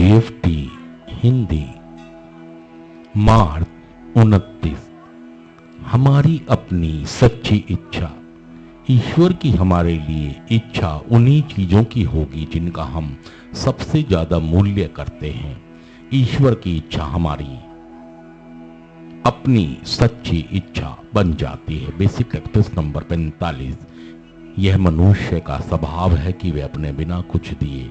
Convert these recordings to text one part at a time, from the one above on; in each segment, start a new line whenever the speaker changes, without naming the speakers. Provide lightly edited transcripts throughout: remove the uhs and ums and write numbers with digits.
AFT Hindi मार्च 29। हमारी अपनी सच्ची इच्छा। ईश्वर की हमारे लिए इच्छा उन्हीं चीजों की होगी जिनका हम सबसे ज्यादा मूल्य करते हैं। ईश्वर की इच्छा हमारी अपनी सच्ची इच्छा बन जाती है। Basic practice number 45। यह मनुष्य का स्वभाव है कि वह अपने बिना कुछ दिए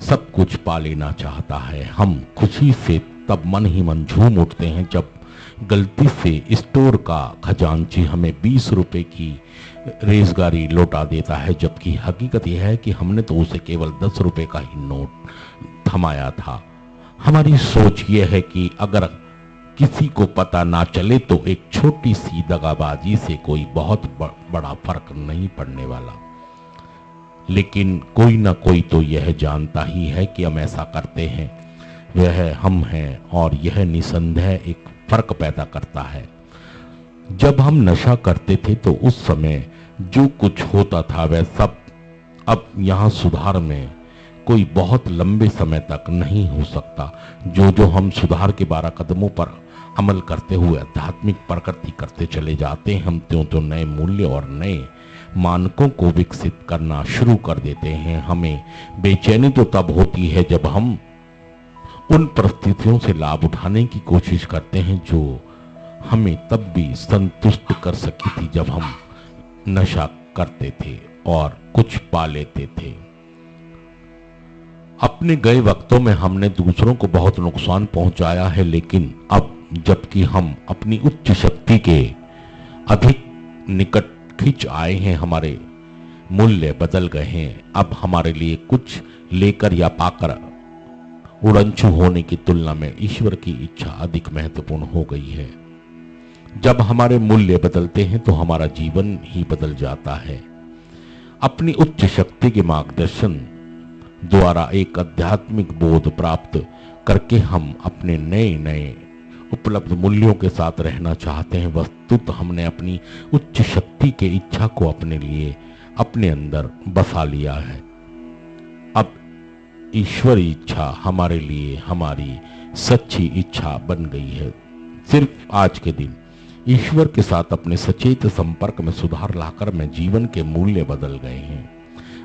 सब कुछ पा लेना चाहता है। हम खुशी से तब मन ही मन झूम उठते हैं जब गलती से स्टोर का खजांची हमें 20 रुपए की रेजगारी लौटा देता है, जबकि हकीकत यह है कि हमने तो उसे केवल 10 रुपए का ही नोट थमाया था। हमारी सोच यह है कि अगर किसी को पता ना चले तो एक छोटी सी दगाबाजी से कोई बहुत बड़ा फर्क नहीं पड़ने वाला, लेकिन कोई ना कोई तो यह जानता ही है कि हम ऐसा करते हैं, वह हम हैं, और यह निसंदेह एक फर्क पैदा करता है। जब हम नशा करते थे तो उस समय जो कुछ होता था वह सब अब यहाँ सुधार में कोई बहुत लंबे समय तक नहीं हो सकता। जो हम सुधार के 12 कदमों पर अमल करते हुए आध्यात्मिक प्रगति करते चले जाते हैं, हम त्यों नए मूल्य और नए मानकों को विकसित करना शुरू कर देते हैं। हमें बेचैनी तो तब होती है जब हम उन परिस्थितियों से लाभ उठाने की कोशिश करते हैं जो हमें तब भी संतुष्ट कर सकी थी जब हम नशा करते थे और कुछ पा लेते थे। अपने गए वक्तों में हमने दूसरों को बहुत नुकसान पहुंचाया है, लेकिन अब जबकि हम अपनी उच्च शक्ति के अधिक निकट खिंच आए हैं, हमारे मूल्य बदल गए हैं। अब हमारे लिए कुछ लेकर या पाकर उड़नछू होने की तुलना में ईश्वर की इच्छा अधिक महत्वपूर्ण हो गई है। जब हमारे मूल्य बदलते हैं तो हमारा जीवन ही बदल जाता है। अपनी उच्च शक्ति के मार्गदर्शन द्वारा एक आध्यात्मिक बोध प्राप्त करके हम अपने नए नए उपलब्ध मूल्यों के साथ रहना चाहते हैं। वस्तुतः हमने अपनी उच्च शक्ति के इच्छा को अपने लिए अपने अंदर बसा लिया है। अब ईश्वरी इच्छा हमारे लिए हमारी सच्ची इच्छा बन गई है। सिर्फ आज के दिन ईश्वर के साथ अपने सचेत संपर्क में सुधार लाकर मैं जीवन के मूल्य बदल गए हैं।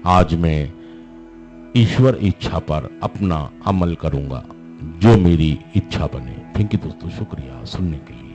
आज मैं ईश्वर इच्छा पर अपना अमल करूंगा जो मेरी इच्छा बने। थैंक यू दोस्तों, शुक्रिया सुनने के लिए।